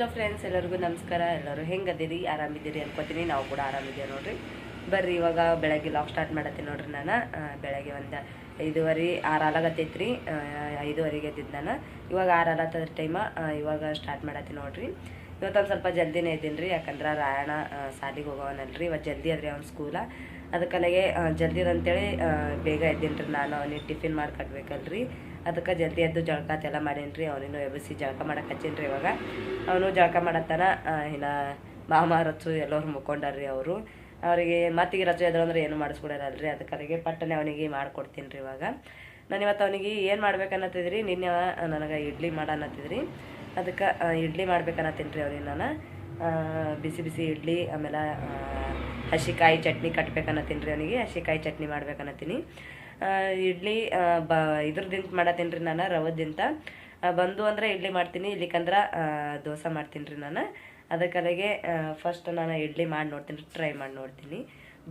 Hello friends, ಎಲ್ಲರಿಗೂ ನಮಸ್ಕಾರ. ಎಲ್ಲರೂ ಹೆಂಗದಿರಿ? ಆರಾಮಿದ್ದೀರಿ ಅನ್ಕೋತೀನಿ. ನಾವು ಕೂಡ ಆರಾಮಿದ್ದೀವಿ ನೋಡ್ರಿ. ಬರ್ರಿ, ಇವಾಗ ಬೆಳಗ್ಗೆ ಲಾಗ್ ಸ್ಟಾರ್ಟ್ ಮಾಡತ್ತೀನಿ ನೋಡ್ರಿ. ನಾನು ಬೆಳಗ್ಗೆ ಒಂದು 5:30 6 ಆಗತ್ತೈತ್ರಿ. 5:30ಗೆ ಎದ್ದಿದ್ದು ನಾನು. ಇವಾಗ 6 ಆಗತ್ತದ ಟೈಮ. ಇವಾಗ ಸ್ಟಾರ್ಟ್ ಮಾಡತ್ತೀನಿ ನೋಡ್ರಿ. ಇವತ್ತೊಂದು ಸ್ವಲ್ಪ ಜಲ್ದಿನೇ ಇದ್ದೀನಿ ರೀ, ಯಾಕಂದ್ರೆ ರಾಯಣ ಸಾಲಿಗೆ ಹೋಗೋವನಲ್ರಿ. ಇವತ್ತು ಜಲ್ದಿ ಆದ್ರಿ ಅವ್ನ ಸ್ಕೂಲ. ಅದಕ್ಕಲ್ಲಿಗೆ ಜಲ್ದಿ ಅಂತೇಳಿ ಬೇಗ ಎದ್ದೀನಿ ರೀ. ನಾನು ಅವನಿಗೆ ಟಿಫಿನ್ ಮಾಡಿ ಕಟ್ಬೇಕಲ್ರಿ. ಅದಕ್ಕೆ ಜಲ್ದಿ ಎದ್ದು ಜಳಕ ಎಲ್ಲ ಮಾಡೀನಿ ರೀ. ಅವನಿನ್ನು ಎಬ್ಬಿಸಿ ಜಳಕ ಮಾಡಕ್ಕೆ ಹಚ್ಚೀನಿ ರೀ. ಇವಾಗ ಅವನು ಜಳಕ ಮಾಡತ್ತಾನ. ಇನ್ನು ಮಾಮ ರಚ್ಚು ಎಲ್ಲರೂ ಮುಕ್ಕೊಂಡಾರ್ರಿ. ಅವರಿಗೆ ಮತ್ತಿಗೆ ರಚ್ಚು ಎದ್ರು ಅಂದ್ರೆ ಏನು ಮಾಡಿಸ್ಕೊಡೋರಲ್ರಿ. ಅದಕ್ಕಲ್ಲಿಗೆ ಪಟ್ಟನೆ ಅವನಿಗೆ ಮಾಡಿಕೊಡ್ತೀನಿ ರೀ. ಇವಾಗ ನಾನು ಇವತ್ತು ಅವನಿಗೆ ಏನು ಮಾಡ್ಬೇಕನ್ನತ್ತಿದ್ರಿ, ನಿನ್ನೆ ನನಗೆ ಇಡ್ಲಿ ಮಾಡನ್ನತ್ತಿದ್ರಿ. ಅದಕ್ಕೆ ಇಡ್ಲಿ ಮಾಡ್ಬೇಕನ್ನತ್ತೀನಿ ರೀ ಅವ್ರಿಗೆ. ನಾನು ಬಿಸಿ ಬಿಸಿ ಇಡ್ಲಿ, ಆಮೇಲೆ ಹಸಿಕಾಯಿ ಚಟ್ನಿ ಕಟ್ಬೇಕನ್ನತ್ತೀನಿ ರೀ ಅವನಿಗೆ. ಹಸಿಕಾಯಿ ಚಟ್ನಿ ಮಾಡ್ಬೇಕನ್ನತ್ತೀನಿ. ಇಡ್ಲಿ ಇದ್ರದಿಂದ ಮಾಡತ್ತೀನಿ ರೀ ನಾನು, ರವದಿಂದ. ಬಂದು ಅಂದರೆ ಇಡ್ಲಿ ಮಾಡ್ತೀನಿ, ಇಲ್ಲಿಕಂದ್ರೆ ದೋಸೆ ಮಾಡ್ತೀನಿ ರೀ ನಾನು. ಅದಕ್ಕಲ್ಲಿಗೆ ಫಸ್ಟ್ ನಾನು ಇಡ್ಲಿ ಮಾಡಿ ನೋಡ್ತೀನಿ ರೀ, ಟ್ರೈ ಮಾಡಿ ನೋಡ್ತೀನಿ.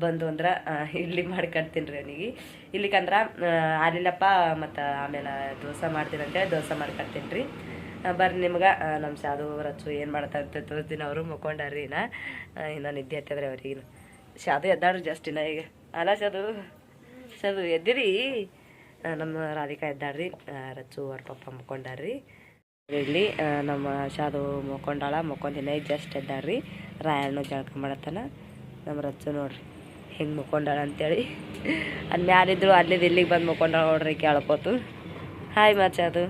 ಬಂದು ಅಂದ್ರೆ ಇಡ್ಲಿ ಮಾಡಿ ಕಟ್ತೀನಿ ರೀ ಅವನಿಗೆ. ಇಲ್ಲಿಕಂದ್ರೆ ಆಲಿಲ್ಲಪ್ಪ, ಮತ್ತು ಆಮೇಲೆ ದೋಸೆ ಮಾಡ್ತೀನಿ ಅಂತೇಳಿ ದೋಸೆ ಮಾಡಿ ಕಟ್ತೀನಿ ರೀ. ಬರ್ರಿ, ನಿಮ್ಗೆ ನಮ್ಮ ಶಾದು ರಚ್ಚು ಏನು ಮಾಡ್ತಾ ಅಂತ ತೋರಿಸ್ತೀನಿ. ಅವರು ಮುಕ್ಕೊಂಡಾರ್ರಿ. ಇನ್ನು ನಿದ್ದೆ ಹತ್ತದ್ರಿ ಅವ್ರಿಗೆ. ಶಾದು ಎದ್ದಾಡ್ರಿ ಜಸ್ಟ್ ಇನ್ನ ಈಗ. ಅಲ್ಲ ಶಾದು ಎದ್ದಿರಿ? ನಮ್ಮ ರಾಧಿಕಾ ಎದ್ದಾಡ್ರಿ. ರಚ್ಚು ಅವ್ರ ಪಪ್ಪ ಮುಕ್ಕೊಂಡಾರ್ರಿ. ಇಲ್ಲಿ ನಮ್ಮ ಶಾದು ಮುಕ್ಕೊಂದಿನ ಈಗ ಜಸ್ಟ್ ಎದ್ದಾಡ್ರಿ. ರಾಯಣ್ಣ ಜಳಕ ಮಾಡತ್ತಾನ. ನಮ್ಮ ರಚ್ಚು ನೋಡ್ರಿ ಹೆಂಗೆ ಮುಕ್ಕೊಂಡಾಳ ಅಂತೇಳಿ. ಅದು ಮ್ಯಾಲಿದ್ರು ಅಲ್ಲಿದ್ದು ಇಲ್ಲಿಗೆ ಬಂದು ಮುಕ್ಕೊಂಡಾಳ ನೋಡ್ರಿ ಕೇಳ್ಕೋತು. ಹಾಯ್ ಶಾದು,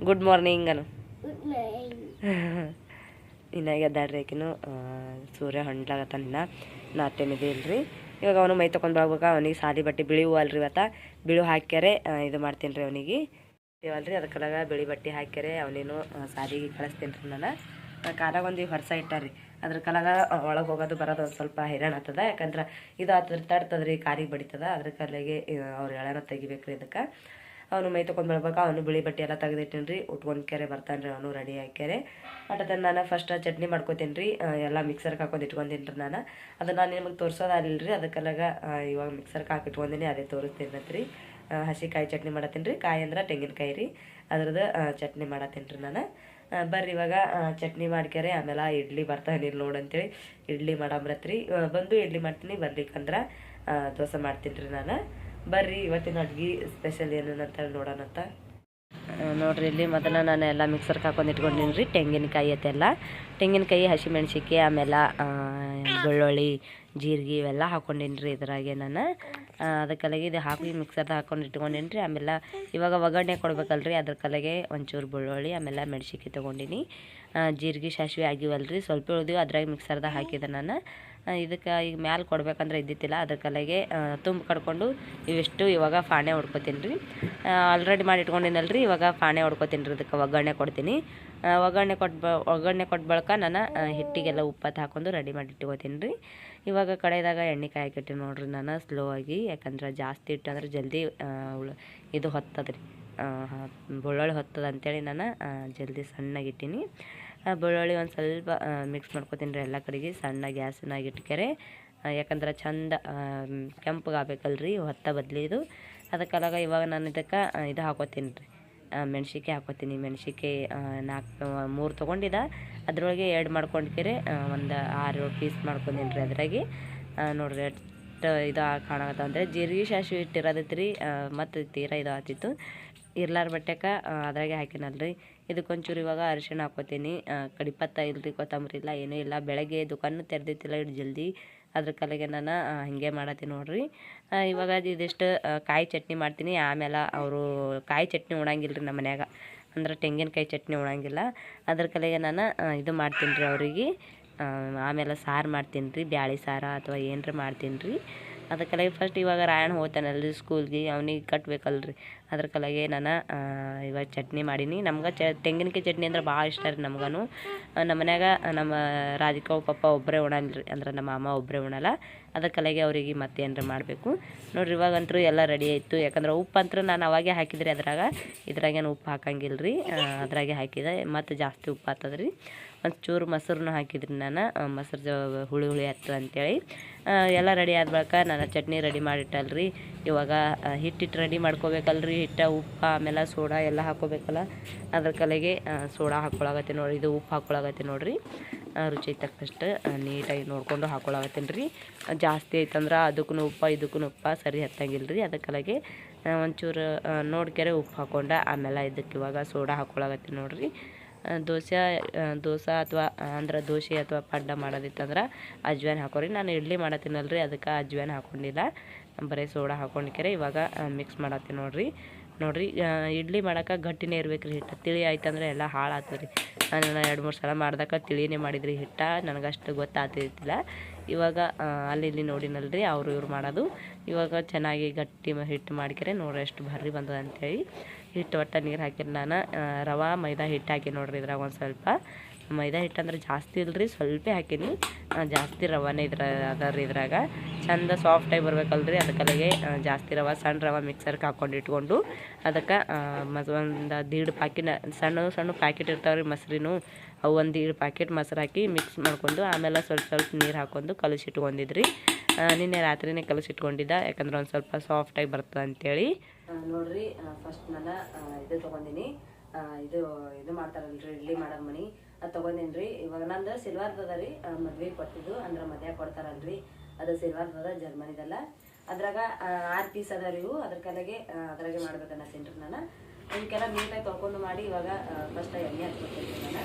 ಗುಡ್ ಮಾರ್ನಿಂಗ್ ಅನು. ಇನ್ನಾಗ ಎದ್ದಾಡ್ರಿ ಆಕಿನು. ಸೂರ್ಯ ಹೊಂಡ್ಲಾಗತ್ತಾನ. ಇನ್ನು ನಾತೆ ಮಿದಿ ಇಲ್ರಿ. ಇವಾಗ ಅವನು ಮೈ ತೊಗೊಂಡು ಬರ್ಬೇಕು. ಅವನಿಗೆ ಸಾದಿ ಬಟ್ಟೆ ಬಿಳಿ ಹೂವು ಅಲ್ರಿ. ಇವತ್ತು ಬಿಳಿ ಹಾಕ್ಯಾರೆ ಇದು ಮಾಡ್ತೀನಿ ರೀ ಅವನಿಗೆ. ಇವಲ್ರಿ ಅದಕ್ಕೆಲ್ಲ ಬಿಳಿ ಬಟ್ಟೆ ಹಾಕ್ಯಾರೆ ಅವನೇನು ಸಾದಿಗೆ ಕಳಿಸ್ತೀನಿ ರೀ ನಾನು. ಕಾಲಾಗ ಒಂದು ಹೊರಸ ಇಟ್ಟಾರ್ರಿ. ಅದ್ರ ಕಲಾಗ ಒಳಗೆ ಹೋಗೋದು ಬರೋದು ಒಂದು ಸ್ವಲ್ಪ ಹೈರಾಣ ಆಗ್ತದ. ಯಾಕಂದ್ರೆ ಇದು ತಡ್ತದ್ರಿ, ಕಾರಿಗೆ ಬಡಿತದ. ಅದ್ರ ಕಲೆಗೆ ಅವ್ರು ಎಳೆನ ತೆಗಿಬೇಕು ರೀ. ಇದಕ್ಕೆ ಅವನು ಮೈ ತೊಗೊಂಡು ಬರ್ಬೇಕು. ಅವನು ಬಿಳಿ ಬಟ್ಟೆ ಎಲ್ಲ ತೆಗೆದಿಟ್ಟಿನಿ ರೀ. ಉಟ್ಕೊಂಡು ಕೆರೆ ಬರ್ತಾನೆ ರೀ. ಅವನು ರೆಡಿ ಹಾಕ್ಯಾರೆ. ಅಟದ ನಾನು ಫಸ್ಟ್ ಚಟ್ನಿ ಮಾಡ್ಕೊತೀನಿ ರೀ. ಎಲ್ಲ ಮಿಕ್ಸರ್ಗೆ ಹಾಕೊಂಡು ಇಟ್ಕೊಂಡಿನಿ ರೀ ನಾನು. ಅದನ್ನು ನಾನು ನಿಮಗೆ ತೋರಿಸೋದಿಲ್ಲ ರೀ. ಅದಕ್ಕೆಲ್ಲಾಗ ಇವಾಗ ಮಿಕ್ಸರ್ಗೆ ಹಾಕಿ ಇಟ್ಕೊಂಡಿನಿ, ಅದೇ ತೋರಿಸ್ತೀನಿ ರೀ. ಹಸಿಕಾಯಿ ಚಟ್ನಿ ಮಾಡತ್ತೀನಿ ರೀ. ಕಾಯಿ ಅಂದ್ರೆ ತೆಂಗಿನಕಾಯಿ ರೀ, ಅದ್ರದ್ದು ಚಟ್ನಿ ಮಾಡತ್ತೀನಿ ರೀ ನಾನು. ಬರ್ರಿ, ಇವಾಗ ಚಟ್ನಿ ಮಾಡ್ಕ್ಯಾರೆ ಆಮೇಲೆ ಇಡ್ಲಿ ಬರ್ತಾನೆ ಇಲ್ಲಿ ನೋಡಂತೇಳಿ ಇಡ್ಲಿ ಮಾಡಂಬ್ರತ್ರಿ. ಬಂದು ಇಡ್ಲಿ ಮಾಡ್ತೀನಿ, ಬರ್ಲಿಕ್ಕಂದ್ರೆ ದೋಸೆ ಮಾಡ್ತೀನಿ ರೀ ನಾನು. ಬರ್ರಿ, ಇವತ್ತಿನ ಅಡ್ಗೆ ಸ್ಪೆಷಲ್ ಏನೇನಂತ ನೋಡೋಣಂತ ನೋಡ್ರಿ. ಇಲ್ಲಿ ಮೊದಲ ನಾನು ಎಲ್ಲ ಮಿಕ್ಸರ್ಗೆ ಹಾಕೊಂಡು ಇಟ್ಕೊಂಡಿನಿ ರೀ. ತೆಂಗಿನಕಾಯಿ ಐತೆಲ್ಲ, ತೆಂಗಿನಕಾಯಿ, ಹಸಿಮೆಣ್ಸಿಕಾಯಿ, ಆಮೇಲೆ ಬೆಳ್ಳುಳ್ಳಿ, ಜೀರಿಗೆ ಇವೆಲ್ಲ ಹಾಕೊಂಡಿನಿ ರೀ ಇದ್ರಾಗೆ ನಾನು. ಅದಕ್ಕೆಲ್ಲಗೆ ಇದು ಹಾಕಿ ಮಿಕ್ಸರ್ದಾಗ ಹಾಕೊಂಡು ಇಟ್ಕೊಂಡಿನಿ ರೀ. ಆಮೇಲೆ ಇವಾಗ ಒಗ್ಗರಣೆ ಕೊಡ್ಬೇಕಲ್ರಿ, ಅದ್ರ ಕಲೆಗೆ ಒಂಚೂರು ಬೆಳ್ಳುಳ್ಳಿ ಆಮೇಲೆ ಮೆಣ್ಸಿಕಾಯಿ ತೊಗೊಂಡಿನಿ. ಜೀರಿಗೆ ಸಾಸಿವೆ ಆಗಿವಲ್ರಿ, ಸ್ವಲ್ಪ ಉಳಿದಿವಿ, ಅದ್ರಾಗ ಮಿಕ್ಸರ್ದಾಗ ಹಾಕಿದೆ ನಾನು. ಇದಕ್ಕೆ ಈಗ ಮ್ಯಾಲೆ ಕೊಡ್ಬೇಕಂದ್ರೆ ಇದ್ದಿತ್ತಿಲ್ಲ. ಅದ್ರ ಕಲೆಗೆ ತುಂಬ ಕಡ್ಕೊಂಡು ಇವಿಷ್ಟು ಇವಾಗ ಪಾಣೆ ಹೊಡ್ಕೊತೀನಿ ರೀ. ಆಲ್ರೆಡಿ ಮಾಡಿ ಇಟ್ಕೊಂಡಿನಲ್ರಿ. ಇವಾಗ ಪಾಣೆ ಹೊಡ್ಕೊತೀನಿ ರೀ. ಇದಕ್ಕೆ ಒಗ್ಗರಣೆ ಕೊಡ್ತೀನಿ. ಒಗ್ಗರಣೆ ಕೊಟ್ಟು ಬಳಿಕ ನಾನು ಹಿಟ್ಟಿಗೆಲ್ಲ ಉಪ್ಪತ್ತು ಹಾಕೊಂಡು ರೆಡಿ ಮಾಡಿ ಇಟ್ಕೋತೀನಿ ರೀ. ಇವಾಗ ಕಡೆದಾಗ ಎಣ್ಣೆ ಕಾಯಕ್ಕಿಟ್ಟು ನೋಡ್ರಿ ನಾನು ಸ್ಲೋ ಆಗಿ. ಯಾಕಂದ್ರೆ ಜಾಸ್ತಿ ಇಟ್ಟಂದ್ರೆ ಜಲ್ದಿ ಇದು ಹೊತ್ತದ್ರಿ, ಬೆಳ್ಳುಳ್ಳಿ ಹೊತ್ತದ ಅಂತೇಳಿ ನಾನು ಜಲ್ದಿ ಸಣ್ಣಗಿಟ್ಟೀನಿ. ಬೆಳ್ಳುಳ್ಳಿ ಒಂದು ಸ್ವಲ್ಪ ಮಿಕ್ಸ್ ಮಾಡ್ಕೊತೀನಿ ರೀ ಎಲ್ಲ ಕಡೆಗೆ. ಸಣ್ಣ ಗ್ಯಾಸ್ನಾಗ ಇಟ್ಕೆರೆ, ಯಾಕಂದ್ರೆ ಚಂದ ಕೆಂಪಗೆ ಆಗ್ಬೇಕಲ್ರಿ ಹೊತ್ತ ಬದಲಿದು. ಅದಕ್ಕೆಲ್ಲಾಗ ಇವಾಗ ನಾನು ಇದಕ್ಕೆ ಇದು ಹಾಕೋತೀನಿ ರೀ, ಮೆಣ್ಸಿಕಾಯಿ ಹಾಕೋತೀನಿ. ಮೆಣ್ಸಿಕಾಯಿ 3 ತೊಗೊಂಡಿದ್ದ, ಅದ್ರೊಳಗೆ 2 ಮಾಡ್ಕೊಂಡ್ಕೆರೆ ಒಂದು 6 ಪೀಸ್ ಮಾಡ್ಕೊಂಡೀನಿ ರೀ. ಅದ್ರಾಗೆ ನೋಡ್ರಿ ಎಷ್ಟು ಇದು ಕಾಣಕತ್ತ ಅಂದರೆ ಜೀರಿಗೆ ಸಾಸಿವೆ ಇಟ್ಟಿರೋದೈತೆ ರೀ. ಮತ್ತು ತೀರಾ ಇದು ಆತಿತ್ತು ಇರ್ಲಾರ ಬಟ್ಟೆಕ ಅದ್ರಾಗೆ ಹಾಕಿನಲ್ರಿ. ಇದಕ್ಕೊಂಚೂರು ಇವಾಗ ಅರಿಶಿಣ ಹಾಕೋತೀನಿ. ಕಡಿಪತ್ತ ಇಲ್ರಿ, ಕೊತ್ತಂಬರಿ ಇಲ್ಲ, ಏನೂ ಇಲ್ಲ. ಬೆಳಗ್ಗೆ ದುಕಾನು ತೆರೆದಿತ್ತಿಲ್ಲ ಇಟ್ಟು ಜಲ್ದಿ. ಅದ್ರ ಕಲೆಗೆ ನಾನು ಹಾಗೆ ಮಾಡತ್ತೀನಿ ನೋಡ್ರಿ. ಇವಾಗ ಇದಿಷ್ಟು ಕಾಯಿ ಚಟ್ನಿ ಮಾಡ್ತೀನಿ. ಆಮೇಲೆ ಅವರು ಕಾಯಿ ಚಟ್ನಿ ಉಣಂಗಿಲ್ಲ ರೀ ನಮ್ಮ ಮನ್ಯಾಗ, ಅಂದ್ರೆ ತೆಂಗಿನಕಾಯಿ ಚಟ್ನಿ ಉಣಂಗಿಲ್ಲ. ಅದ್ರ ಕಲೆಗೆ ನಾನು ಇದು ಮಾಡ್ತೀನಿ ರೀ ಅವರಿಗೆ. ಆಮೇಲೆ ಸಾರು ಮಾಡ್ತೀನಿ ರೀ, ಬ್ಯಾಳೆ ಸಾರು ಅಥವಾ ಏನರ ಮಾಡ್ತೀನಿ ರೀ. ಅದಕ್ಕೆಲ್ಲ ಫಸ್ಟ್ ಇವಾಗ ರಾಯಣ್ಣ ಹೋಗ್ತಾನಲ್ರಿ ಸ್ಕೂಲ್ಗೆ, ಅವನಿಗೆ ಕಟ್ಬೇಕಲ್ರಿ. ಅದ್ರ ಕಲೆಗೆ ನಾನು ಇವಾಗ ಚಟ್ನಿ ಮಾಡೀನಿ. ನಮ್ಗೆ ತೆಂಗಿನಕಾಯಿ ಚಟ್ನಿ ಅಂದ್ರೆ ಭಾಳ ಇಷ್ಟ ರೀ ನಮ್ಗೂ. ನಮ್ಮ ಮನ್ಯಾಗ ನಮ್ಮ ರಾಧಿಕಾ ಪಪ್ಪ ಒಬ್ಬರೇ ಉಣಲ್ರಿ, ಅಂದ್ರೆ ನಮ್ಮ ಅಮ್ಮ ಒಬ್ಬರೇ ಉಣಲ್ಲ. ಅದ್ರ ಕಲೆಗೆ ಅವರಿಗೆ ಮತ್ತೆ ಏನಾರ ಮಾಡಬೇಕು ನೋಡ್ರಿ. ಇವಾಗಂತೂ ಎಲ್ಲ ರೆಡಿ ಆಯಿತು. ಯಾಕಂದ್ರೆ ಉಪ್ಪು ಅಂತೂ ನಾನು ಅವಾಗೆ ಹಾಕಿದ್ರಿ ಇದ್ರಾಗೇನು ಉಪ್ಪು ಹಾಕಂಗಿಲ್ಲ ರೀ. ಅದ್ರಾಗೆ ಹಾಕಿದೆ, ಮತ್ತು ಜಾಸ್ತಿ ಉಪ್ಪು ಆಗ್ತದ್ರಿ. ಒಂಚೂರು ಮೊಸರನ್ನ ಹಾಕಿದ್ರಿ ನಾನು, ಮೊಸರು ಹುಳಿ ಹತ್ತು ಅಂತೇಳಿ. ಎಲ್ಲ ರೆಡಿ ಆದ ಬಳಿಕ ನಾನು ಚಟ್ನಿ ರೆಡಿ ಮಾಡಿಟ್ಟಲ್ರಿ. ಇವಾಗ ಹಿಟ್ಟಿಟ್ಟು ರೆಡಿ ಮಾಡ್ಕೋಬೇಕಲ್ರಿ ಹಿಟ್ಟು ಉಪ್ಪು ಆಮೇಲೆ ಸೋಡಾ ಎಲ್ಲ ಹಾಕೋಬೇಕಲ್ಲ, ಅದ್ರ ಕಲೆಗೆ ಸೋಡಾ ಹಾಕ್ಕೊಳಗತ್ತೆ ನೋಡಿರಿ. ಇದು ಉಪ್ಪು ಹಾಕ್ಕೊಳಗತ್ತೆ ನೋಡಿರಿ. ರುಚಿಗೆ ತಕ್ಕಷ್ಟು ನೀಟಾಗಿ ನೋಡಿಕೊಂಡು ಹಾಕ್ಕೊಳಗತ್ತೀನಿ ರೀ. ಜಾಸ್ತಿ ಐತಂದ್ರೆ ಅದಕ್ಕೂ ಉಪ್ಪು ಇದಕ್ಕೂ ಉಪ್ಪು ಸರಿ ಹತ್ತಂಗಿಲ್ಲ ರೀ. ಅದಕ್ಕಲಾಗೆ ಒಂಚೂರು ನೋಡ್ಕೆರೆ ಉಪ್ಪು ಹಾಕ್ಕೊಂಡು ಆಮೇಲೆ ಇದಕ್ಕೆ ಇವಾಗ ಸೋಡಾ ಹಾಕ್ಕೊಳಗತ್ತೀನಿ ನೋಡಿರಿ. ದೋಸೆ ಅಥವಾ ಅಂದ್ರೆ ದೋಸೆ ಅಥವಾ ಪಡ್ಡ ಮಾಡೋದಿತ್ತಂದ್ರೆ ಅಜ್ವಾನ್ ಹಾಕೋರಿ. ನಾನು ಇಡ್ಲಿ ಮಾಡತ್ತೀನಲ್ಲ ರೀ, ಅದಕ್ಕೆ ಅಜ್ವಾನ್ ಹಾಕ್ಕೊಂಡಿಲ್ಲ, ಬರೀ ಸೋಡಾ ಹಾಕ್ಕೊಂಡ್ಕೆರೆ ಇವಾಗ ಮಿಕ್ಸ್ ಮಾಡತ್ತೀನಿ ನೋಡಿರಿ. ಇಡ್ಲಿ ಮಾಡೋಕೆ ಗಟ್ಟಿನೇ ಇರ್ಬೇಕು ರೀ. ಹಿಟ್ಟು ತಿಳಿ ಆಯ್ತಂದ್ರೆ ಎಲ್ಲ ಹಾಳಾಗ್ತದೆ ರೀ. ನಾನು 2-3 ಸಲ ಮಾಡ್ದಾಗ ತಿಳಿನೇ ಮಾಡಿದ್ರಿ ಹಿಟ್ಟು, ನನಗಷ್ಟು ಗೊತ್ತಾಗ್ತಿದ್ದಿಲ್ಲ. ಇವಾಗ ಅಲ್ಲಿ ಇಲ್ಲಿ ನೋಡಿನಲ್ರಿ ಅವರು ಇವ್ರು ಮಾಡೋದು. ಇವಾಗ ಚೆನ್ನಾಗಿ ಗಟ್ಟಿ ಹಿಟ್ಟು ಮಾಡ್ಕೆರೆ ನೋಡ್ರಿ ಎಷ್ಟು ಭರ್ರಿ ಬಂದದ ಅಂಥೇಳಿ. ಹಿಟ್ಟು ಒಟ್ಟು ನೀರು ಹಾಕಿರಿ. ನಾನು ರವೆ ಮೈದಾ ಹಿಟ್ಟು ಹಾಕಿ ನೋಡ್ರಿ. ಇದ್ರಾಗ ಒಂದು ಸ್ವಲ್ಪ ಮೈದಾ ಹಿಟ್ಟು ಅಂದ್ರೆ ಜಾಸ್ತಿ ಇಲ್ರಿ, ಸ್ವಲ್ಪ ಹಾಕೀನಿ. ಜಾಸ್ತಿ ರವಾನೇ ಅದ ರೀ. ಇದ್ರಾಗ ಚಂದ ಸಾಫ್ಟಾಗಿ ಬರ್ಬೇಕಲ್ರಿ, ಅದಕ್ಕಲ್ಲಿಗೆ ಜಾಸ್ತಿ ರವೆ ಸಣ್ಣ ರವೆ ಮಿಕ್ಸರ್ಗೆ ಹಾಕ್ಕೊಂಡು ಇಟ್ಕೊಂಡು ಅದಕ್ಕೆ ಒಂದು 1.5 ಪ್ಯಾಕೆಟ್ ಸಣ್ಣ ಪ್ಯಾಕೆಟ್ ಇರ್ತಾವ್ರಿ ಮೊಸರಿನೂ, ಅವು 1.5 ಪ್ಯಾಕೆಟ್ ಮೊಸರು ಹಾಕಿ ಮಿಕ್ಸ್ ಮಾಡ್ಕೊಂಡು ಆಮೇಲೆ ಸ್ವಲ್ಪ ನೀರು ಹಾಕ್ಕೊಂಡು ಕಲಸಿಟ್ಕೊಂಡಿದ್ರಿ. ನಿನ್ನೆ ರಾತ್ರಿನೇ ಕಲಸಿಟ್ಕೊಂಡಿದ್ದ, ಯಾಕಂದ್ರೆ ಒಂದು ಸ್ವಲ್ಪ ಸಾಫ್ಟಾಗಿ ಬರ್ತದೆ ಅಂತೇಳಿ ನೋಡ್ರಿ. ಫಸ್ಟ್ ನಾನು ಇದು ತೊಗೊಂಡಿನಿ, ಇದು ಮಾಡ್ತಾರಲ್ರಿ ಇಡ್ಲಿ ಮಾಡೋ ಮನೆ, ಅದು ತೊಗೊಂಡೇನಿ ರೀ. ಇವಾಗ ನಂದು ಸಿಲ್ವರ್ದದ ರೀ, ಮದ್ವೆ ಕೊಟ್ಟಿದ್ದು ಅಂದ್ರೆ ಮದ್ಯಾಗ ಕೊಡ್ತಾರಲ್ರಿ, ಅದು ಸಿಲ್ವರ್ದದ ಜರ್ಮನಿದಲ್ಲ. ಅದ್ರಾಗ 6 ಪೀಸ್ ಅದ ರೀ ಇವು. ಅದ್ರ ಕಲೆಗೆ ಅದ್ರಾಗೆ ಮಾಡ್ಬೇಕನ್ನತ್ತೀನಿ ರೀ ನಾನು. ಇವಕ್ಕೆಲ್ಲ ನೀಟಾಗಿ ತೊಳ್ಕೊಂಡು ಮಾಡಿ ಇವಾಗ ಫಸ್ಟ್ ಎಣ್ಣೆ ಹಚ್ಕೊತೀನಿ ನಾನು.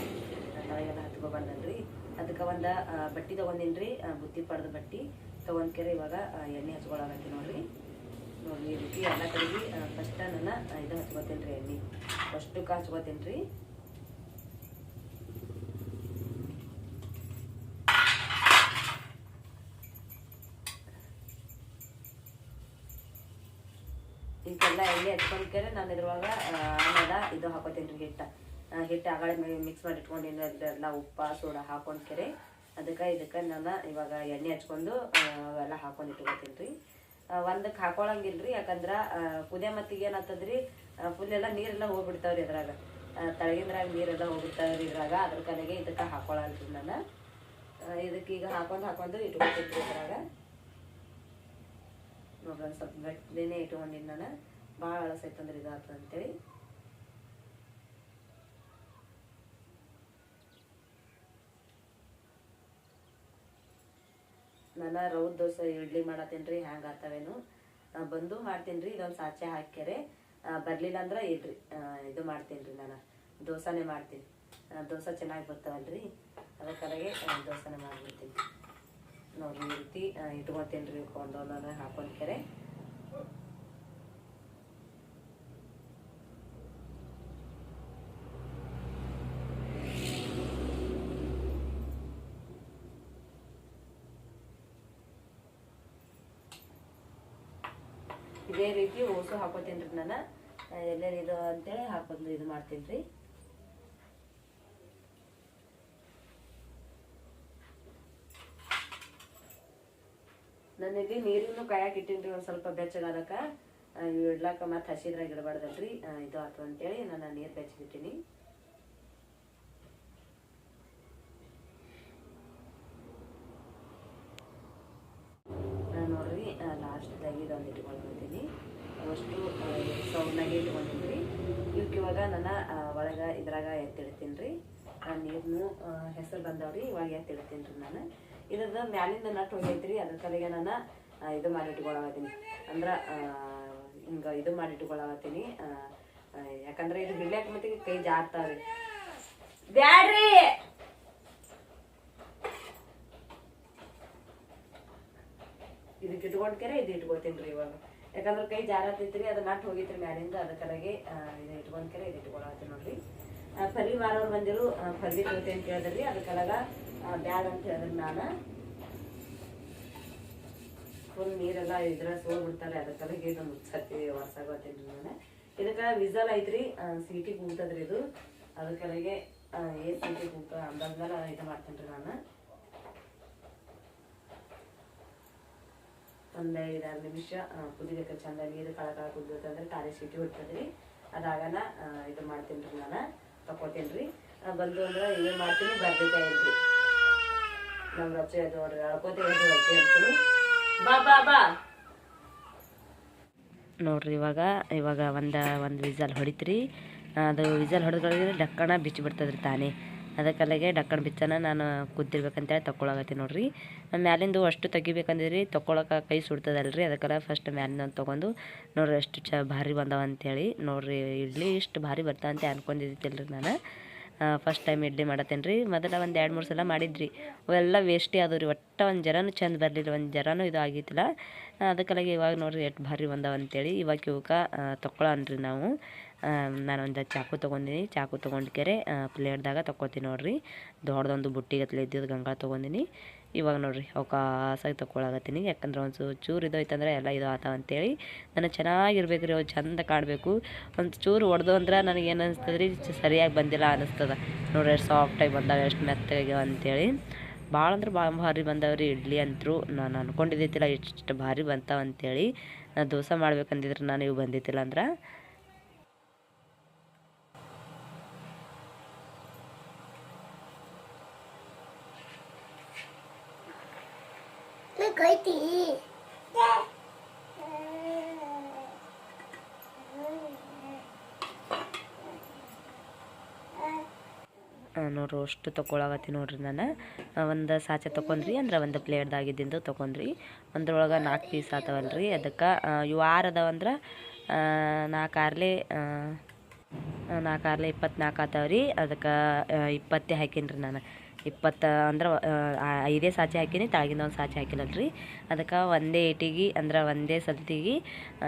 ತಲೆಗೆಲ್ಲ ಹಚ್ಕೊಬಾರ್ದಲ್ರಿ. ಅದಕ್ಕೆ ಒಂದು ಬಟ್ಟೆ ತೊಗೊಂಡಿನಿ ರೀ, ಬುತ್ತಿ ಪಡ್ದ ಬಟ್ಟೆ ತೊಗೊಂಡ್ಕೆರೆ ಇವಾಗ ಎಣ್ಣೆ ಹಚ್ಕೊಳಕತ್ತೀನಿ ನೋಡ್ರಿ. ಈ ರೀತಿ ಎಲ್ಲ ಕಡೆಗೆ ಫಸ್ಟ್ ನಾನು ಇದು ಹಚ್ಕೋತೀನಿ ರೀ, ಎಣ್ಣೆ ಫಸ್ಟಕ್ಕೆ ಹಚ್ಕೋತೀನಿ ರೀ. ಇದೆಲ್ಲ ಎಣ್ಣೆ ಹಚ್ಕೊಂಡ್ಕೆರೆ ನಾನು ಇದ್ರೊಳಗೆ ಆಮೇಲೆ ಇದು ಹಾಕೋತೀನಿ ರೀ ಹಿಟ್ಟು ಆಗಳ ಮಿಕ್ಸ್ ಮಾಡಿ ಇಟ್ಕೊಂಡಿನಿ. ಅದೆಲ್ಲ ಉಪ್ಪು ಸೋಡಾ ಹಾಕೊಂಡ್ಕೆರೆ ಇದಕ್ಕೆ ನಾನು ಇವಾಗ ಎಣ್ಣೆ ಹಚ್ಕೊಂಡು ಅವೆಲ್ಲ ಹಾಕೊಂಡು ಇಟ್ಕೋತೀನಿ ರೀ. ಒಂದಕ್ಕೆ ಹಾಕೊಳಂಗಿಲ್ರಿ, ಯಾಕಂದ್ರೆ ಕುದಿಯ ಮತ್ತಿಗೆ ಏನಾಗ್ತದ್ರಿ, ಫುಲ್ ಎಲ್ಲ ನೀರೆಲ್ಲ ಹೋಗ್ಬಿಡ್ತಾವ್ರಿ. ಅದ್ರಾಗ ತಳಗಿಂದ್ರಾಗ ನೀರೆಲ್ಲ ಹೋಗ್ಬಿಡ್ತಾವ್ರಿ ಇದ್ರಾಗ. ಅದ್ರ ಕಡೆಗೆ ಇದಕ್ಕೆ ಹಾಕೊಳಲ್ರಿ ನಾನು. ಇದಕ್ಕೆ ಈಗ ಹಾಕೊಂಡು ಇಟ್ಕೊತೀನಿ ರೀ. ಇದ್ರಾಗ ನೋಡ್ರಿ ಒಂದು ಸ್ವಲ್ಪ ಗಟ್ಟಿನೇ ಇಟ್ಕೊಂಡಿನಿ ನಾನು, ಭಾಳ ಅಳಸೈತಂದ್ರೆ ಇದು ಆಗ್ತದೆ ಅಂತೇಳಿ. ನಾನು ರೌದ್ ದೋಸೆ ಇಡ್ಲಿ ಮಾಡತ್ತೀನಿ ರೀ, ಹ್ಯಾಂಗೆ ಆಗ್ತಾವೇನು ಬಂದು ಮಾಡ್ತೀನಿ ರೀ. ಇದೊಂದು ಸಾಚೆ ಹಾಕ್ಯಾರೆ, ಬರಲಿಲ್ಲ ಅಂದ್ರೆ ಇಲ್ರಿ ಇದು ಮಾಡ್ತೀನಿ ರೀ. ನಾನು ದೋಸೆನೇ ಮಾಡ್ತೀನಿ, ದೋಸೆ ಚೆನ್ನಾಗಿ ಬರ್ತಾವಲ್ರಿ, ಅದಕ್ಕಾಗೆ ದೋಸೆನೇ ಮಾಡಿಬಿಡ್ತೀನಿ ನೋಡ್ರಿ. ಈ ರೀತಿ ಇಟ್ಕೊತೀನಿ ರೀ, ಒಂದೊಂದೊಂದು ಹಾಕೊಂಡ್ಕೆರೆ. ಇದೇ ರೀತಿ ಓಸು ಹಾಕೋತೀನಿ ರೀ ನಾನು. ಎಲ್ಲೆಲ್ಲಿ ಇದು ಅಂತೇಳಿ ಹಾಕೊಂಡು ಇದು ಮಾಡ್ತೀನಿ ರೀ. ನಾನಿಲ್ಲಿ ನೀರಿನ ಕಾಯಕ್ಕೆ ಇಟ್ಟಿನಿ ರೀ, ಒಂದು ಸ್ವಲ್ಪ ಬೆಚ್ಚಗಾದಕ್ಕೆ ಇಡ್ಲಾಕ ಮತ್ತೆ ಹಸಿದ್ರಾಗ ಇಡಬಾರ್ದಲ್ರಿ, ಇದು ಆಯ್ತು ಅಂತೇಳಿ ನಾನು ನೀರು ಬೆಚ್ಚಗಿಟ್ಟಿನಿ. ನೋಡ್ರಿ ಲಾಸ್ಟ್ದಾಗಿ ಇದೊಂದು ಇಟ್ಕೊಂಡಿರ್ತೀನಿ, ಅಷ್ಟು ಸೌಂಡ್ನಾಗೆ ಇಟ್ಕೊಂಡಿನಿ ರೀ. ಇವಕ್ಕೆ ಇವಾಗ ನಾನು ಒಳಗೆ ಇದ್ರಾಗ ಎತ್ತಿಡ್ತೀನಿ ರೀ. ನೀರ್ನು ಹೆಸರು ಬಂದವ್ರಿ, ಇವಾಗ ಎತ್ತಿಡ್ತೀನಿ ರೀ ನಾನು. ಇದ್ರದ್ದು ಮ್ಯಾಲಿಂದ ನಟ್ ಹೋಗೈತ್ರಿ, ಅದ್ರ ಕಡೆಗೆ ನಾನು ಇದು ಮಾಡಿ ಇಟ್ಕೊಳಕತ್ತೀನಿ, ಅಂದ್ರೆ ಹಿಂಗೆ ಇದು ಮಾಡಿ ಇಟ್ಕೊಳಕತ್ತೀನಿ. ಯಾಕಂದ್ರೆ ಇದು ಬಿಡ್ಲಾಕ ಮತ್ತೆ ಕೈ ಜಾರ್ತಾವ್ರಿ. ಬ್ಯಾಡ್ರಿ ಇದಕ್ಕೆ ಇಟ್ಕೊಂಡ್ಕೆರೆ ಇದು ಇಟ್ಕೊತೀನಿ ರೀ ಇವಾಗ, ಯಾಕಂದ್ರೆ ಕೈ ಜಾರತೈತ್ರಿ, ಅದು ನಟ್ ಹೋಗಿತ್ರಿ ಮ್ಯಾಲಿಂದ. ಅದಕ್ಕಾಗೆ ಇದು ಇಟ್ಕೊಂಡ್ಕೆರೆ ಇದು ಇಟ್ಕೊಳಕತ್ತೀನಿ ನೋಡ್ರಿ. ಪರ್ವಿ ಮಾರೋರು ಬಂದಿರು, ಪರ್ವಿ ತಗೋತಿ ಅಂತ ಹೇಳಿದ್ರಿ, ಅದಕ್ಕೆಲ್ಲ ಬ್ಯಾಡ ಅಂತ ಹೇಳಿದ್ರಿ. ನಾನು ಫುಲ್ ನೀರೆಲ್ಲ ಇದ್ರ ಸೋಗ್ಬಿಡ್ತಾರೆ, ಅದಕ್ಕಾಗೆ ಇದು ಮುಚ್ಚತಿ ವರ್ಷಾಗತ್ತೀನಿ ನಾನು. ಇದಕ್ಕೆ ವಿಸಲ್ ಐತ್ರಿ, ಸೀಟಿ ಕೂಗ್ತದ್ರಿ ಇದು, ಅದಕ್ಕಾಗೆ ಸೀಟಿ ಕೂಗ ಅಂದಾದ್ಮೇಲೆ ಇದು ಮಾಡ್ತೀನಿ ರೀ ನಾನು. ಒಂದು 5-6 ನಿಮಿಷ ಕುದಿಬೇಕು ಚಂದ, ನೀರು ಕಳ ಕುದಿಬೇಕಂದ್ರೆ ತಾರಿ ಸೀಟಿ ಹೊಡ್ತದ್ರಿ. ಅದಾಗನ ಇದು ಮಾಡ್ತೀನಿ ರೀ ನಾನು, ತಗೋತೀನಿ ರೀ. ಬಂದು ಅಂದ್ರೆ ಇದು ಮಾಡ್ತೀನಿ, ಬರ್ಬೇಕಾಗಿಲ್ರಿ ನಮ್ಮ ರೊಚ್ಚೆ ಅದು ನೋಡ್ರಿ, ಅಳ್ಕೋತ ಹೇಳ್ರಿ ರೊಚ್ಚೆ ಹೇಳ್ತೀನಿ. ಬಾ ಬಾ ಬಾ ನೋಡಿರಿ ಇವಾಗ ಒಂದು ವಿಸಲ್ ಹೊಡಿತ್ರಿ. ಅದು ವಿಸಲ್ ಹೊಡೆದ್ರೆ ಡಕ್ಕಣ ಬಿಚ್ಚಿಬಿಡ್ತದ್ರಿ ತಾನೇ. ಅದಕ್ಕಲ್ಲಿಗೆ ಡಕ್ಕಣ ಬಿಚ್ಚನ ನಾನು ಕುದ್ದಿರ್ಬೇಕಂತೇಳಿ ತೊಗೊಳಗತ್ತೀನಿ ನೋಡಿರಿ. ಮ್ಯಾಲಿಂದು ಅಷ್ಟು ತೆಗಿಬೇಕಂದಿರಿ ತೊಗೊಳಕ್ಕೆ ಕೈ ಸುಡ್ತದಲ್ರಿ. ಅದಕ್ಕೆಲ್ಲ ಫಸ್ಟ್ ಮ್ಯಾಲಿಂದ ತೊಗೊಂಡು ನೋಡಿರಿ ಎಷ್ಟು ಭಾರಿ ಬಂದವ ಅಂತೇಳಿ. ನೋಡಿರಿ ಇಡ್ಲಿ ಇಷ್ಟು ಭಾರಿ ಬರ್ತಾವ ಅಂತ ಅನ್ಕೊಂಡಿದ್ದಿಲ್ರಿ ನಾನು. ಫಸ್ಟ್ ಟೈಮ್ ಇಡ್ಲಿ ಮಾಡತ್ತೇನೆ ರೀ. ಮೊದಲ ಒಂದು 2-3 ಸಲ ಮಾಡಿದ್ರಿ. ಅವೆಲ್ಲ ವೇಸ್ಟೇ ಆದವು ರೀ. ಒಟ್ಟು ಒಂದು ಜರನೂ ಚೆಂದ ಬರಲಿಲ್ಲ, ಒಂದು ಜರನೂ ಇದು ಆಗಿತ್ತಿಲ್ಲ. ಅದಕ್ಕೆಲ್ಲ ಇವಾಗ ನೋಡಿರಿ ಎಷ್ಟು ಭಾರಿ ಬಂದವ ಅಂತೇಳಿ. ಇವಾಗ ಇವಕ್ಕೆ ತೊಗೊಳನ್ರಿ ನಾವು. ನಾನೊಂದು ಚಾಕು ತೊಗೊಂಡಿನಿ. ಚಾಕು ತೊಗೊಂಡ್ಕೆರೆ ಪ್ಲೇಟ್ದಾಗ ತೊಗೊತೀನಿ ನೋಡಿರಿ. ದೊಡ್ಡದೊಂದು ಬುಟ್ಟಿಗತ್ಲೆ ಇದ್ದಿದ್ದು ಗಂಗಾಳ ತೊಗೊಂಡಿನಿ. ಇವಾಗ ನೋಡಿರಿ ಅವಕಾಸಾಗಿ ತೊಗೊಳಗತ್ತೀನಿ. ಯಾಕಂದ್ರೆ ಒಂದು ಚೂರು ಇದೋಯ್ತಂದ್ರೆ ಎಲ್ಲ ಇದು ಆತಾವ ಅಂತೇಳಿ. ನನಗೆ ಚೆನ್ನಾಗಿರ್ಬೇಕು ರೀ, ಅವು ಚಂದ ಕಾಣಬೇಕು. ಒಂದು ಚೂರು ಹೊಡೆದು ಅಂದ್ರೆ ನನಗೇನು ಅನಿಸ್ತದೆ ರೀ, ಸರಿಯಾಗಿ ಬಂದಿಲ್ಲ ಅನ್ನಿಸ್ತದೆ. ನೋಡ್ರಿ ಎಷ್ಟು ಸಾಫ್ಟಾಗಿ ಬಂದಾವೆ, ಎಷ್ಟು ಮೆತ್ತಗಾಗ್ಯಾವ ಅಂತೇಳಿ. ಭಾಳ ಅಂದ್ರೆ ಭಾಳ ಭಾರಿ ಬಂದಾವ್ರಿ ಇಡ್ಲಿ ಅಂತೂ. ನಾನು ಅಂದ್ಕೊಂಡಿದ್ದಿತ್ತಿಲ್ಲ ಎಷ್ಟು ಭಾರಿ ಬಂತಾವ ಅಂತೇಳಿ. ದೋಸೆ ಮಾಡ್ಬೇಕಂದಿದ್ರೆ ನಾನು ಇವು ಬಂದಿತ್ತಿಲ್ಲ ಅಂದ್ರೆ. ನೋಡ್ರಿ ಅಷ್ಟು ತೊಗೊಳಗತ್ತೀನಿ ನೋಡ್ರಿ ನಾನು. ಒಂದು ಸಾಚೆ ತೊಗೊಂಡ್ರಿ ಅಂದ್ರೆ ಒಂದು ಪ್ಲೇಟ್ದಾಗಿದ್ದಿಂದು ತೊಗೊಂಡ್ರಿ. ಒಂದ್ರೊಳಗೆ 4 ಪೀಸ್ ಆತವಲ್ರಿ. ಅದಕ್ಕೆ ಇವು 6 ಅದಾವಂದ್ರೆ 4 4 24 ಆತಾವ್ರಿ. ಅದಕ್ಕೆ 20 ಹಾಕೀನಿ ರೀ ನಾನು. 20 ಅಂದ್ರೆ 5 ಸಾಚೆ ಹಾಕೀನಿ, ತಾಗಿಂದ ಒಂದು ಸಾಚೆ ಹಾಕಿಲ್ಲಲ್ರಿ. ಅದಕ್ಕೆ ಒಂದೇ ಏಟಿಗೆ ಅಂದ್ರೆ ಒಂದೇ ಸಲ್ತಿಗೆ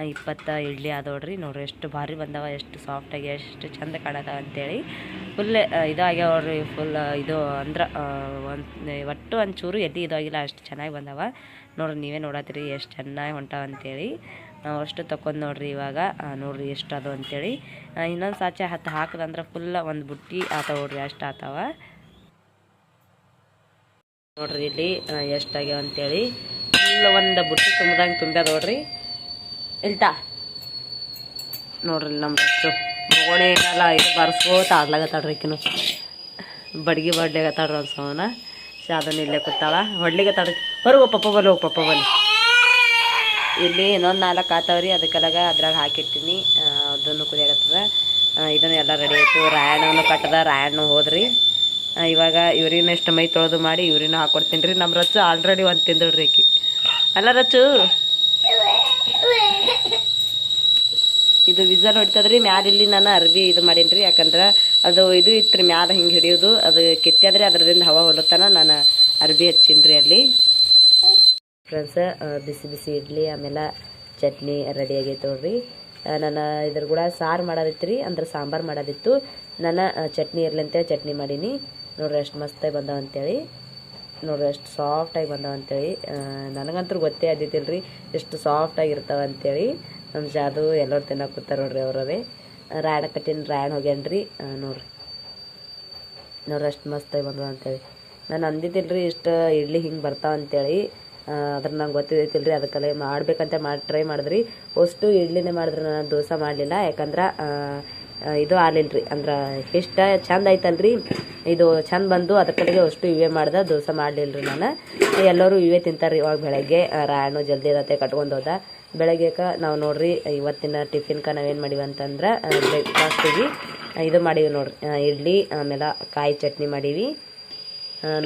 20 ಇಡ್ಲಿ ಆದೋಡ್ರಿ. ನೋಡ್ರಿ ಎಷ್ಟು ಭಾರಿ ಬಂದವ, ಎಷ್ಟು ಸಾಫ್ಟಾಗಿ ಎಷ್ಟು ಚಂದ ಕಾಣತಾವ ಅಂತೇಳಿ. ಫುಲ್ ಇದು ಆಗ್ಯಾವ್ರಿ. ಫುಲ್ ಇದು ಅಂದ್ರೆ ಒಟ್ಟು ಒಂಚೂರು ಎಲ್ಲಿ ಇದು ಆಗಿಲ್ಲ, ಅಷ್ಟು ಚೆನ್ನಾಗಿ ಬಂದವ ನೋಡ್ರಿ. ನೀವೇ ನೋಡತ್ತೀರಿ ಎಷ್ಟು ಚೆನ್ನಾಗಿ ಹೊಂಟಾವ ಅಂತೇಳಿ. ಅಷ್ಟು ತೊಗೊಂಡು ನೋಡ್ರಿ. ಇವಾಗ ನೋಡ್ರಿ ಎಷ್ಟು ಅದು ಅಂತೇಳಿ. ಇನ್ನೊಂದು ಸಾಚೆ 10 ಹಾಕಿದಂದ್ರೆ ಫುಲ್ ಒಂದು ಬುಟ್ಟಿ ಆತಾವ ನೋಡ್ರಿ, ಅಷ್ಟು ಆತಾವ ನೋಡ್ರಿ. ಇಲ್ಲಿ ಎಷ್ಟಾಗ್ಯಾವ ಅಂತೇಳಿ ಫುಲ್ ಒಂದು ಬುಟ್ಟಿ ತುಂಬ್ದಂಗೆ ತುಂಬ್ಯಾದ ನೋಡ್ರಿ. ಇಲ್ತಾ ನೋಡ್ರಿ ನಮ್ಮ ರಚ್ಚು ಮಗೋಣೆ ಏನಲ್ಲ ಇದು ಬರ್ಸ್ಕೋತ ಆಡ್ಲಾಗತ್ತಾಳ್ರಿ. ಈಕಿನು ಬಡ್ಗಿ ಬಡ್ಲಿಗತ್ತಾಳ್ರಿ ಒಂದು ಸವನ. ಶಾದನ ಇಲ್ಲೇ ಕೂತಾಳ ಹೊಡ್ಲಿಗತ್ತಾಳ್ರಿ. ಹೊರಗೆ ಪಪ್ಪ ಬಲ್ಲಿ ಹೋಗಿ, ಪಪ್ಪ ಬಲ್ಲಿ. ಇಲ್ಲಿ ಇನ್ನೊಂದು 4 ಆತಾವ್ರಿ. ಅದಕ್ಕೆಲ್ಲಾಗ ಅದ್ರಾಗ ಹಾಕಿರ್ತೀನಿ. ಅದನ್ನು ಕುದಿಯಾಗತ್ತದ. ಇದನ್ನು ಎಲ್ಲ ರೆಡಿ ಆಯಿತು. ರಾಯಣ್ಣವನ್ನು ಕಟ್ಟದ, ರಾಯಣ್ಣ ಹೋದ್ರಿ. ಇವಾಗ ಇವ್ರಿನ ಎಷ್ಟು ಮೈ ತೊಳೆದು ಮಾಡಿ ಇವ್ರಿನ ಹಾಕ್ಕೊಡ್ತೀನಿ ರೀ. ನಮ್ಮ ರಚ್ಚು ಆಲ್ರೆಡಿ ಒಂದು ತಿಂದಳ್ರಿ ಆಕಿ. ಅಲ್ಲ ರಚ್ಚು, ಇದು ವಿಸಲ್ ಹೊಡ್ತದ್ರಿ. ಮ್ಯಾಲಿಲ್ಲಿ ನಾನು ಅರ್ಬಿ ಇದು ಮಾಡೀನಿ ರೀ. ಯಾಕಂದ್ರೆ ಅದು ಇದು ಇತ್ತು ರೀ ಮ್ಯಾಲ ಹಿಂಗೆ ಹಿಡಿಯೋದು, ಅದು ಕೆತ್ತಾದ್ರೆ ಅದರಿಂದ ಹವಾ ಹೊಲತನ ನಾನು ಅರ್ಬಿ ಹಚ್ಚೀನಿ ರೀ ಅಲ್ಲಿ. ಫ್ರೆಂಡ್ಸ ಬಿಸಿ ಬಿಸಿ ಇಡ್ಲಿ ಆಮೇಲೆ ಚಟ್ನಿ ರೆಡಿ ಆಗೈತೆ ನೋಡ್ರಿ. ನಾನು ಇದ್ರ ಕೂಡ ಸಾರು ಮಾಡೋದಿತ್ತು ರೀ, ಅಂದ್ರೆ ಸಾಂಬಾರು ಮಾಡೋದಿತ್ತು. ನಾನು ಚಟ್ನಿ ಇರಲಿ ಅಂತೇಳಿ ಚಟ್ನಿ ಮಾಡೀನಿ. ನೋಡ್ರಿ ಎಷ್ಟು ಮಸ್ತಾಗಿ ಬಂದಾವ ಅಂತೇಳಿ. ನೋಡ್ರಿ ಎಷ್ಟು ಸಾಫ್ಟಾಗಿ ಬಂದಾವ ಅಂತೇಳಿ. ನನಗಂತೂ ಗೊತ್ತೇ ಆದಿತ್ತಿಲ್ಲ ರೀ ಎಷ್ಟು ಸಾಫ್ಟಾಗಿ ಇರ್ತಾವೆ ಅಂತೇಳಿ. ನಮ್ಮ ಜಾದು ಎಲ್ಲರೂ ತಿನ್ನೋಕೆ ಕೂತಾರೆ ನೋಡ್ರಿ. ಅವರೇ ರಾಯಣ ಕಟ್ಟಿನ ರಾಯಣ ಹೋಗ್ಯಾನ್ರಿ. ನೋಡ್ರಿ ಎಷ್ಟು ಮಸ್ತಾಗಿ ಬಂದವ ಅಂತೇಳಿ. ನಾನು ಅಂದಿದ್ದಿಲ್ಲ ರೀ ಇಷ್ಟು ಇಡ್ಲಿ ಹಿಂಗೆ ಬರ್ತಾವ ಅಂತೇಳಿ. ಅದ್ರ ನಂಗೆ ಗೊತ್ತಿದ್ದಿತ್ತಿಲ್ಲ ರೀ. ಅದಕ್ಕಲ್ಲೇ ಮಾಡ್ಬೇಕಂತ ಟ್ರೈ ಮಾಡಿದ್ರಿ. ಅಷ್ಟು ಇಡ್ಲಿನೇ ಮಾಡಿದ್ರೆ ನಾನು ದೋಸೆ ಮಾಡಲಿಲ್ಲ. ಯಾಕಂದ್ರೆ ಇದು ಆಗಲಿಲ್ಲ ರೀ. ಅಂದ್ರೆ ಇಷ್ಟ ಚಂದ ಐತಲ್ರಿ, ಇದು ಚಂದ ಬಂದು ಅದಕ್ಕಲ್ಲಿಗೆ ಅಷ್ಟು ಇವೇ ಮಾಡ್ದೆ, ದೋಸೆ ಮಾಡಲಿಲ್ಲ ರೀ ನಾನು. ಎಲ್ಲರೂ ಇವೇ ತಿಂತಾರೆ ರೀ. ಇವಾಗ ಬೆಳಗ್ಗೆ ರಾಯಣ್ಣು ಜಲ್ದಿ ಇರತ್ತೆ ಕಟ್ಕೊಂಡು ಹೋದ. ಬೆಳಗ್ಗೆಗೆ ನಾವು ನೋಡ್ರಿ ಇವತ್ತಿನ ಟಿಫಿನ್ಗೆ ನಾವೇನು ಮಾಡೀವಿ ಅಂತಂದ್ರೆ ಬ್ರೇಕ್ಫಾಸ್ಟಿಗೆ ಇದು ಮಾಡೀವಿ ನೋಡ್ರಿ. ಇಡ್ಲಿ ಆಮೇಲೆ ಕಾಯಿ ಚಟ್ನಿ ಮಾಡೀವಿ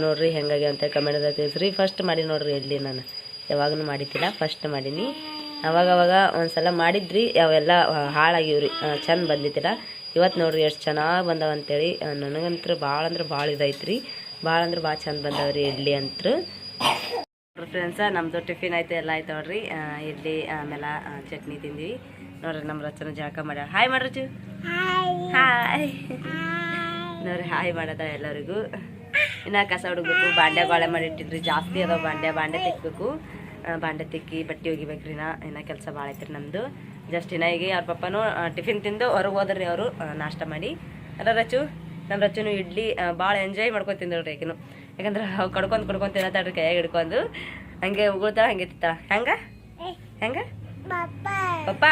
ನೋಡ್ರಿ. ಹೆಂಗಾಗಿ ಅಂತ ಕಮೆಂಟ್ದಾಗ ತಿಳಿಸ್ರಿ. ಫಸ್ಟ್ ಮಾಡಿ ನೋಡ್ರಿ ಇಡ್ಲಿ. ನಾನು ಯಾವಾಗೂ ಮಾಡಿದ್ದಿಲ್ಲ, ಫಸ್ಟ್ ಮಾಡೀನಿ. ಅವಾಗವಾಗ ಒಂದು ಸಲ ಮಾಡಿದ್ರಿ, ಅವೆಲ್ಲ ಹಾಳಾಗಿವ್ರಿ, ಚಂದ ಬಂದಿದ್ದಿಲ್ಲ. ಇವತ್ತು ನೋಡ್ರಿ ಎಷ್ಟು ಚೆನ್ನಾಗಿ ಬಂದವ ಅಂತೇಳಿ. ನನಗಂತೂ ಭಾಳ ಅಂದ್ರೆ ಭಾಳ ಇದೈತ್ರಿ. ಭಾಳ ಅಂದ್ರೆ ಭಾಳ ಚಂದ ಬಂದವ್ರಿ ಇಡ್ಲಿ ಅಂತೂ. ಫ್ರೆಂಡ್ಸ ನಮ್ಮದು ಟಿಫಿನ್ ಆಯ್ತು, ಎಲ್ಲ ಆಯ್ತು ನೋಡ್ರಿ. ಇಡ್ಲಿ ಆಮೇಲೆ ಚಟ್ನಿ ತಿಂದ್ವಿ ನೋಡ್ರಿ. ನಮ್ಮ ರಚನೆ ಜಳಕ ಮಾಡ್ಯಾಳ. ಹಾಯ್ ಮಾಡ್ರಚು. ಹಾಯ್ ನೋಡ್ರಿ, ಹಾಯ್ ಮಾಡದ ಎಲ್ಲರಿಗೂ. ಇನ್ನು ಕಸ ಹುಡುಗಬೇಕು, ಬಾಂಡೆ ಮಾಡಿಟ್ಟಿದ್ರಿ. ಜಾಸ್ತಿ ಅದಾವ ಬಾಂಡೆ ತಿಕ್ಕಬೇಕು. ಬಾಂಡೆ ತಿಕ್ಕಿ ಬಟ್ಟೆ ಒಗಿಬೇಕ್ರಿ. ಇನ್ನು ಕೆಲಸ ಭಾಳ ಐತ್ರಿ ನಮ್ಮದು. ಜಸ್ಟ್ ಇನ್ನ ಈಗ ಅವ್ರ ಪಪ್ಪನೂ ಟಿಫಿನ್ ತಿಂದು ಹೊರಗೆ ಹೋದ್ರಿ. ಅವರು ನಾಷ್ಟ ಮಾಡಿ. ಅಲ್ಲ ರಚು, ನಮ್ಮ ರಚುನು ಇಡ್ಲಿ ಭಾಳ ಎಂಜಾಯ್ ಮಾಡ್ಕೊಂಡು ತಿಂದಳ್ರಿ ಆಕಿನು. ಯಾಕಂದ್ರೆ ಅವು ಕಡ್ಕೊಂಡು ತಿನ್ನತ್ತಾಳ್ರಿ ಕೈಯಾಗ ಹಿಡ್ಕೊಂಡು. ಹಂಗೆ ಉಗುಳ್ತಾಳ, ಹಂಗೆ ತಿಂತಾಳ. ಹೆಂಗೆ ಪಪ್ಪ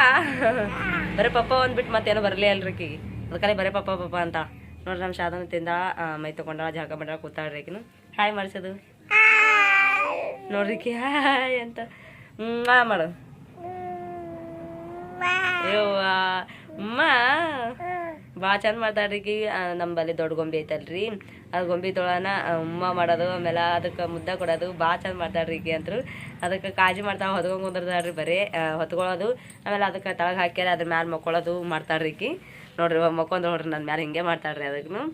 ಬರೀ ಪಪ್ಪ ಅಂದ್ಬಿಟ್ಟು ಮತ್ತೇನೋ ಬರಲೇ ಅಲ್ರಿ ಆಕಿಗೆ. ಅದಕ್ಕಲ್ಲಿ ಬರೀ ಪಪ್ಪ ಅಂತ ನೋಡ್ರಿ. ನಮ್ಮ ಶಾದನ ತಿಂದಾಳ, ಮೈ ತೊಗೊಂಡಾಳ, ಜಳಕ ಮಾಡ್ಯಾಳ, ಕೂತಾಳ್ರಿ ಆಕಿನು. ಹಾಯ್ ಮಾಡಿಸೋದು ನೋಡ್ರಿ ಹಾಯ್ ಅಂತ ಮಾಡು. ಯವ್ವ ಅಮ್ಮ ಭಾಳ ಚಂದ ಮಾಡ್ತಾಳ್ರಿ ಈಕಿ. ನಮ್ಮಲ್ಲಿ ದೊಡ್ಡ ಗೊಂಬೆ ಐತಲ್ರಿ, ಅದು ಗೊಂಬೆ ತೊಳನ ಉಮ್ಮ ಮಾಡೋದು, ಆಮೇಲೆ ಅದಕ್ಕೆ ಮುದ್ದೆ ಕೊಡೋದು ಭಾಳ ಚಂದ ಮಾಡ್ತಾಳ್ರಿ ಈಕಿ ಅಂತರು. ಅದಕ್ಕೆ ಕಾಳಜಿ ಮಾಡ್ತಾಳೆ, ಹೊತ್ಕೊಂಡು ಕುಂದಿರ್ತಾಳ್ರಿ ಬರೀ ಹೊತ್ಕೊಳ್ಳೋದು, ಆಮೇಲೆ ಅದಕ್ಕೆ ತಳಗೆ ಹಾಕ್ಯಾರ ಅದ್ರ ಮ್ಯಾಲೆ ಮಕ್ಕೊಳ್ಳೋದು ಮಾಡ್ತಾಳ್ರಿ ಈಕಿ. ನೋಡ್ರಿ ಮಕ್ಕೊಂದು ನೋಡ್ರಿ ನನ್ನ ಮ್ಯಾಲೆ ಹಿಂಗೆ ಮಾಡ್ತಾಳ್ರಿ. ಅದಕ್ಕೂ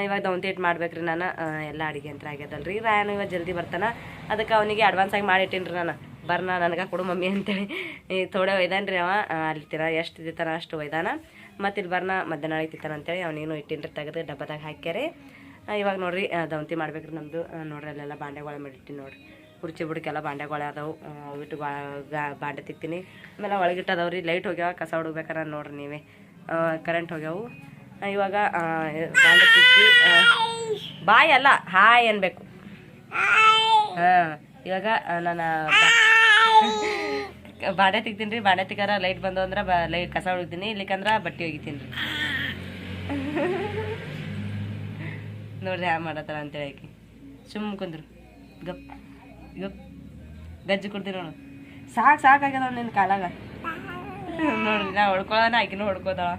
ಇವಾಗ ದೌಂತಿ ಇಟ್ಟು ಮಾಡ್ಬೇಕ್ರಿ ನಾನು. ಎಲ್ಲ ಅಡುಗೆ ಅಂತ ಆಗ್ಯದಲ್ರಿ. ರಾಯನು ಇವಾಗ ಜಲ್ದಿ ಬರ್ತಾನೆ, ಅದಕ್ಕೆ ಅವನಿಗೆ ಅಡ್ವಾನ್ಸಾಗಿ ಮಾಡಿಟ್ಟಿನ್ರಿ ನಾನು. ಬರ್ನ ನನಗೆ ಕೊಡು ಮಮ್ಮಿ ಅಂತೇಳಿ. ಈ ಥೋಡೆ ಒಯ್ದಾನ ರೀ ಅವ, ಅಲ್ಲಿ ತಿನ್ನ ಎಷ್ಟು ತಿಂತಾನ ಅಷ್ಟು ಒಯ್ದಾನ. ಮತ್ತು ಇಲ್ಲಿ ಬರ್ನ ಮಧ್ಯಾಹ್ನ ತಿಂತಾನ ಅಂತೇಳಿ ಅವನೇನು ಇಟ್ಟಿನ್ರಿ, ತೆಗೆದು ಡಬ್ಬದಾಗ ಹಾಕ್ಯಾರೆ. ಇವಾಗ ನೋಡ್ರಿ ದೌಂತಿ ಮಾಡ್ಬೇಕ್ರಿ ನಮ್ಮದು. ನೋಡ್ರಿ ಅಲ್ಲೆಲ್ಲ ಬಾಂಡೆಗೊಳ ಮಾಡಿಟ್ಟಿನಿ ನೋಡ್ರಿ, ಕುರ್ಚಿ ಬುಡಕ್ಕೆಲ್ಲ ಬಾಂಡೆಗೊಳೆ ಅದಾವು, ಅವಿಟ್ಟು ಬಾಂಡೆ ತಿಕ್ತೀನಿ. ಆಮೇಲೆ ಒಳಗಿಟ್ಟದವ್ರಿ, ಲೈಟ್ ಹೋಗ್ಯಾವ, ಕಸ ಹುಡುಗ್ಬೇಕಾರೆ ನೋಡ್ರಿ ನೀವೇ, ಕರೆಂಟ್ ಹೋಗ್ಯಾವು. ಇವಾಗ ಬಾಂಡೆ ತಿಕ್ಕಿ ಬಾಯ್ ಅಲ್ಲ ಹಾಯ್ ಅನ್ಬೇಕು. ಹಾಂ ಇವಾಗ ನಾನು ಬಾಂಡೆ ತಿಕ್ತೀನಿ ರೀ. ಬಾಂಡೆ ತಿಕ್ಕಾರ ಲೈಟ್ ಬಂದು ಅಂದ್ರೆ ಲೈಟ್ ಕಸ ಹುಡುಕ್ತೀನಿ, ಇಲ್ಲಿಕಂದ್ರೆ ಬಟ್ಟೆ ಒಗಿತೀನಿ ರೀ. ನೋಡ್ರಿ ಹ್ಯಾ ಮಾಡತ್ತಾರ ಅಂತೇಳಿ ಆಕಿ. ಸುಮ್ಮ ಕುಂದ್ರು ಗಪ್ ಗಪ್ ಗಜ್ಜಿ ಕೊಡ್ತೀನಿ ನೋಡು. ಸಾಕಾಗ್ಯದ ನಿನ್ನ ಕಾಲಾಗ. ನೋಡ್ರಿ ನಾ ಹೊಡ್ಕೊಳ್ಳೋಣ, ಆಕಿನೂ ಹೊಡ್ಕೋತಾಳ.